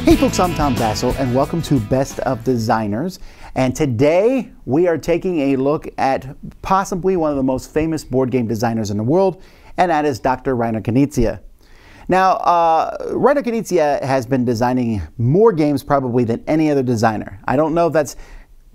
Hey folks, I'm Vasel and welcome to Best of Designers. And today we are taking a look at possibly one of the most famous board game designers in the world, and that is Dr. Reiner Knizia. Now, Reiner Knizia has been designing more games probably than any other designer. I don't know if that's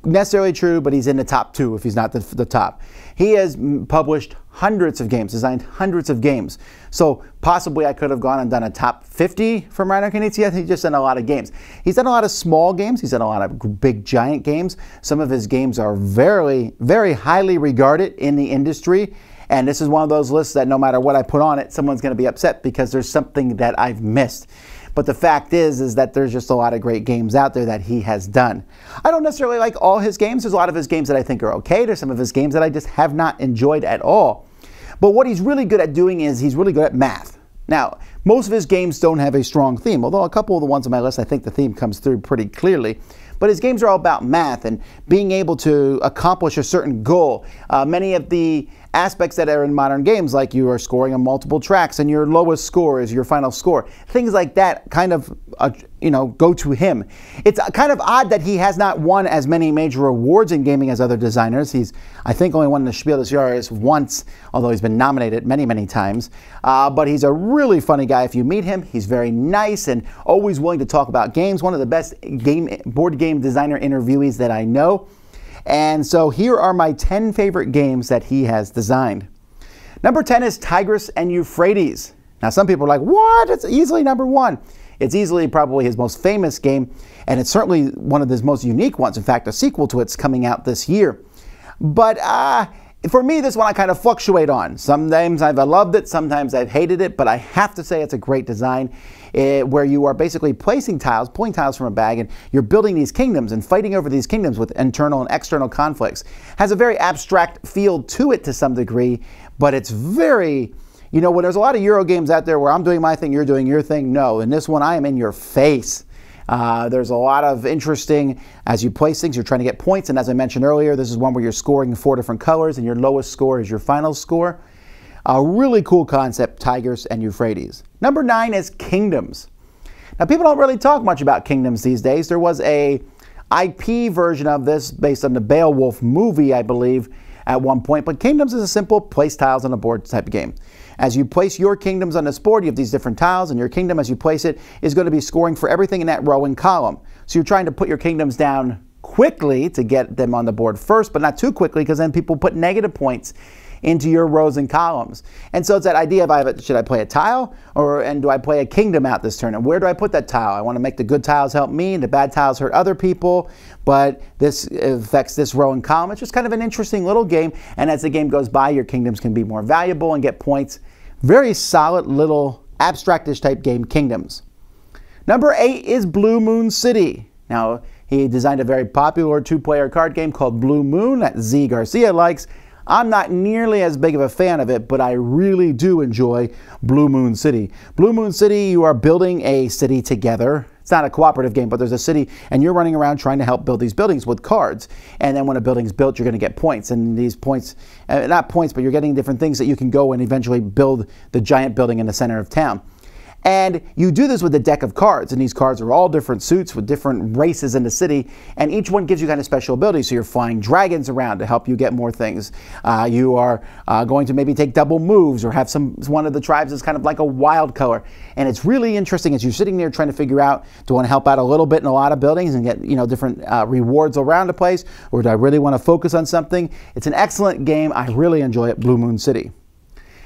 necessarily true, but he's in the top 2 if he's not the top. He has published hundreds of games, designed hundreds of games. So possibly I could have gone and done a top 50 from Reiner Knizia. He's just done a lot of games. He's done a lot of small games. He's done a lot of big giant games. Some of his games are very, very highly regarded in the industry. And this is one of those lists that no matter what I put on it, someone's going to be upset because there's something that I've missed. But the fact is that there's just a lot of great games out there that he has done. I don't necessarily like all his games. There's a lot of his games that I think are okay. There's some of his games that I just have not enjoyed at all. But what he's really good at doing is he's really good at math. Now, most of his games don't have a strong theme, although a couple of the ones on my list, I think the theme comes through pretty clearly. But his games are all about math and being able to accomplish a certain goal. Many of the aspects that are in modern games, like you are scoring on multiple tracks and your lowest score is your final score. Things like that kind of, go to him. It's kind of odd that he has not won as many major awards in gaming as other designers. He's, I think, only won the Spiel des Jahres once, although he's been nominated many, many times. But he's a really funny guy if you meet him. He's very nice and always willing to talk about games. One of the best board game designer interviewees that I know. And so here are my 10 favorite games that he has designed. Number 10 is Tigris and Euphrates. Now some people are like, what? It's easily number 1. It's easily probably his most famous game, and it's certainly one of his most unique ones. In fact, a sequel to it's coming out this year. But for me, this one I kind of fluctuate on. Sometimes I've loved it, sometimes I've hated it, but I have to say it's a great design where you are basically placing tiles, pulling tiles from a bag, and you're building these kingdoms and fighting over these kingdoms with internal and external conflicts. Has a very abstract feel to it to some degree, but it's very, when there's a lot of Euro games out there where I'm doing my thing, you're doing your thing, no. In this one, I am in your face. There's a lot of interesting, as you place things, you're trying to get points, and as I mentioned earlier, this is one where you're scoring 4 different colors, and your lowest score is your final score. A really cool concept, Tigris and Euphrates. Number 9 is Kingdoms. Now, people don't really talk much about Kingdoms these days. There was a IP version of this based on the Beowulf movie, I believe, at one point, but Kingdoms is a simple place tiles on a board type of game. As you place your kingdoms on this board, you have these different tiles, and your kingdom, as you place it, is going to be scoring for everything in that row and column. So you're trying to put your kingdoms down quickly to get them on the board first, but not too quickly, because then people put negative points into your rows and columns. And so it's that idea of, should I play a tile, and do I play a kingdom out this turn? And where do I put that tile? I want to make the good tiles help me, and the bad tiles hurt other people, but this affects this row and column. It's just kind of an interesting little game, and as the game goes by, your kingdoms can be more valuable and get points. Very solid little abstractish type game, Kingdoms. Number 8 is Blue Moon City. Now, he designed a very popular 2-player card game called Blue Moon that Z Garcia likes. I'm not nearly as big of a fan of it, but I really do enjoy Blue Moon City. Blue Moon City, you are building a city together. It's not a cooperative game, but there's a city, and you're running around trying to help build these buildings with cards. And then when a building's built, you're going to get points. And these points, not points, but you're getting different things that you can go and eventually build the giant building in the center of town. And you do this with a deck of cards, and these cards are all different suits with different races in the city, and each one gives you kind of special abilities. So you're flying dragons around to help you get more things. You are going to maybe take double moves or have one of the tribes is kind of like a wild color. And it's really interesting as you're sitting there trying to figure out, do I want to help out a little bit in a lot of buildings and get different rewards around the place, or do I really want to focus on something? It's an excellent game. I really enjoy it, Blue Moon City.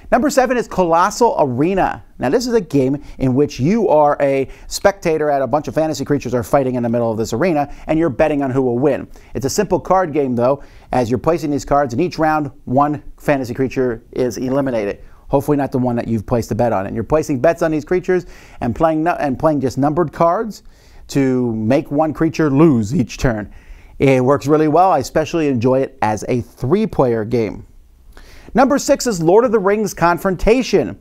Number 7 is Colossal Arena. Now this is a game in which you are a spectator at a bunch of fantasy creatures are fighting in the middle of this arena, and you're betting on who will win. It's a simple card game though, as you're placing these cards, in each round, one fantasy creature is eliminated. Hopefully not the one that you've placed a bet on. And you're placing bets on these creatures and playing just numbered cards to make one creature lose each turn. It works really well. I especially enjoy it as a 3-player game. Number 6 is Lord of the Rings Confrontation.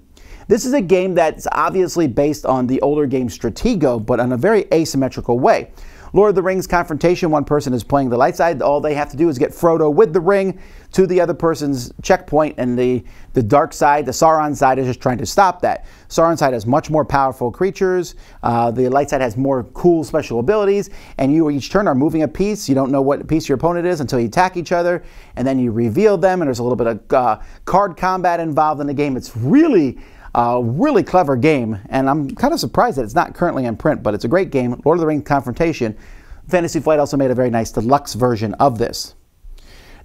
This is a game that's obviously based on the older game Stratego, but in a very asymmetrical way. Lord of the Rings Confrontation, one person is playing the light side. All they have to do is get Frodo with the ring to the other person's checkpoint, and the dark side, the Sauron side, is just trying to stop that. Sauron side has much more powerful creatures. The light side has more cool special abilities, and you each turn are moving a piece. You don't know what piece your opponent is until you attack each other, and then you reveal them, and there's a little bit of card combat involved in the game. It's really really clever game, and I'm kind of surprised that it's not currently in print, but it's a great game. Lord of the Rings Confrontation. Fantasy Flight also made a very nice deluxe version of this.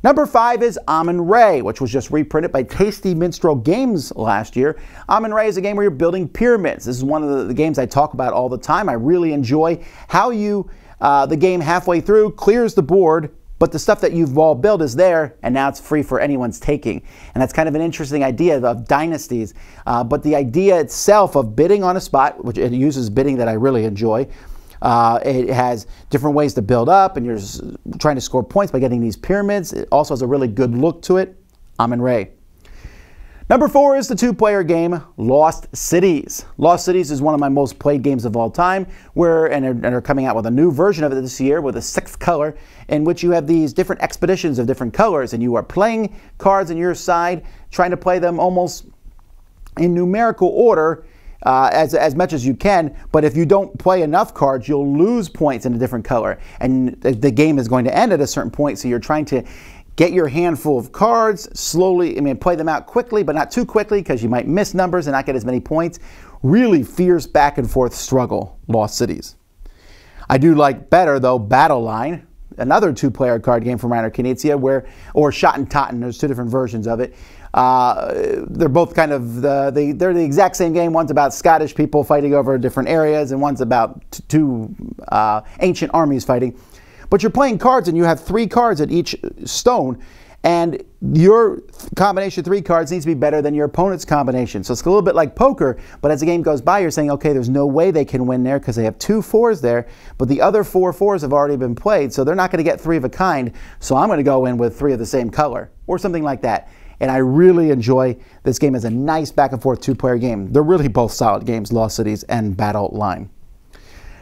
Number 5 is Amun-Re, which was just reprinted by Tasty Minstrel Games last year. Amun-Re is a game where you're building pyramids. This is one of the games I talk about all the time. I really enjoy how the game halfway through clears the board, but the stuff that you've all built is there, and now it's free for anyone's taking. And that's kind of an interesting idea of dynasties. But the idea itself of bidding on a spot, which it uses bidding that I really enjoy. It has different ways to build up, and you're trying to score points by getting these pyramids. It also has a really good look to it. Amun-Re. Number 4 is the 2-player game Lost Cities. Lost Cities is one of my most played games of all time, and they're coming out with a new version of it this year with a 6th color, in which you have these different expeditions of different colors, and you are playing cards on your side, trying to play them almost in numerical order as much as you can, but if you don't play enough cards, you'll lose points in a different color, and the game is going to end at a certain point, so you're trying to get your handful of cards slowly, play them out quickly, but not too quickly because you might miss numbers and not get as many points. Really fierce back and forth struggle, Lost Cities. I do like better, though, Battle Line, another 2-player card game from Reiner Knizia, or Shot and Totten. There's 2 different versions of it. They're both kind of, they're the exact same game. One's about Scottish people fighting over different areas, and one's about 2 ancient armies fighting. But you're playing cards, and you have 3 cards at each stone, and your combination of 3 cards needs to be better than your opponent's combination. So it's a little bit like poker, but as the game goes by, you're saying, okay, there's no way they can win there because they have 2 4s there, but the other 4 4s have already been played, so they're not going to get 3 of a kind, so I'm going to go in with 3 of the same color, or something like that. And I really enjoy this game as a nice back and forth 2-player game. They're really both solid games, Lost Cities and Battle Line.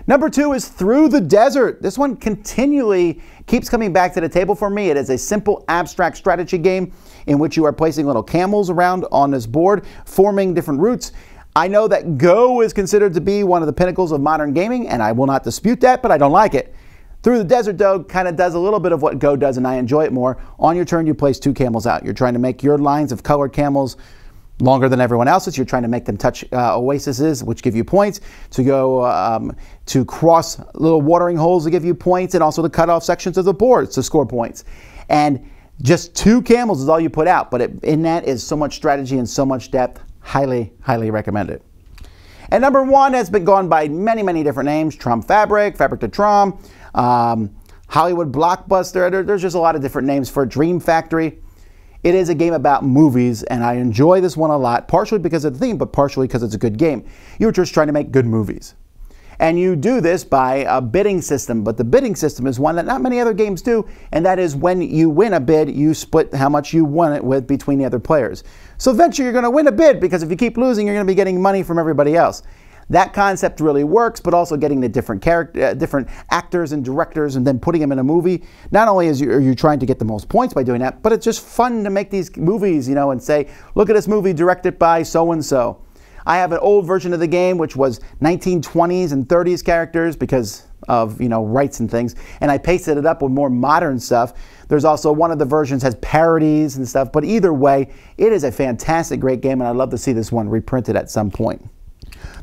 Number 2 is Through the Desert. This one continually keeps coming back to the table for me. It is a simple abstract strategy game in which you are placing little camels around on this board, forming different routes. I know that Go is considered to be one of the pinnacles of modern gaming, and I will not dispute that, but I don't like it. Through the Desert, though, kind of does a little bit of what Go does, and I enjoy it more. On your turn, you place 2 camels out. You're trying to make your lines of colored camels longer than everyone else's. You're trying to make them touch oases, which give you points, to go to cross little watering holes to give you points, and also to cut off sections of the board to score points. And just 2 camels is all you put out, but in that is so much strategy and so much depth. Highly, highly recommend it. And number 1 has been gone by many, many different names. Trom Fabric, Fabric de Trom, Hollywood Blockbuster. There's just a lot of different names for Dream Factory. It is a game about movies, and I enjoy this one a lot, partially because of the theme, but partially because it's a good game. You're just trying to make good movies. And you do this by a bidding system, but the bidding system is one that not many other games do, and that is when you win a bid, you split how much you won it with between the other players. So eventually you're going to win a bid, because if you keep losing, you're going to be getting money from everybody else. That concept really works, but also getting the different actors and directors and then putting them in a movie. Not only are you trying to get the most points by doing that, but it's just fun to make these movies, and say, look at this movie directed by so-and-so. I have an old version of the game, which was 1920s and 30s characters because of, rights and things, and I pasted it up with more modern stuff. There's also one of the versions has parodies and stuff, but either way, it is a fantastic, great game, and I'd love to see this one reprinted at some point.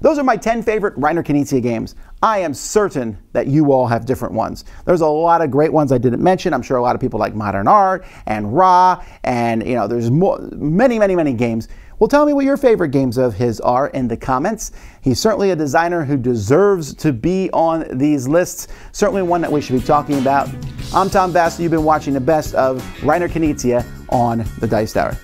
Those are my 10 favorite Reiner Knizia games. I am certain that you all have different ones. There's a lot of great ones I didn't mention. I'm sure a lot of people like Modern Art and Ra, and there's many, many, many games. Well, tell me what your favorite games of his are in the comments. He's certainly a designer who deserves to be on these lists. Certainly one that we should be talking about. I'm Tom Vasel. You've been watching the best of Reiner Knizia on the Dice Tower.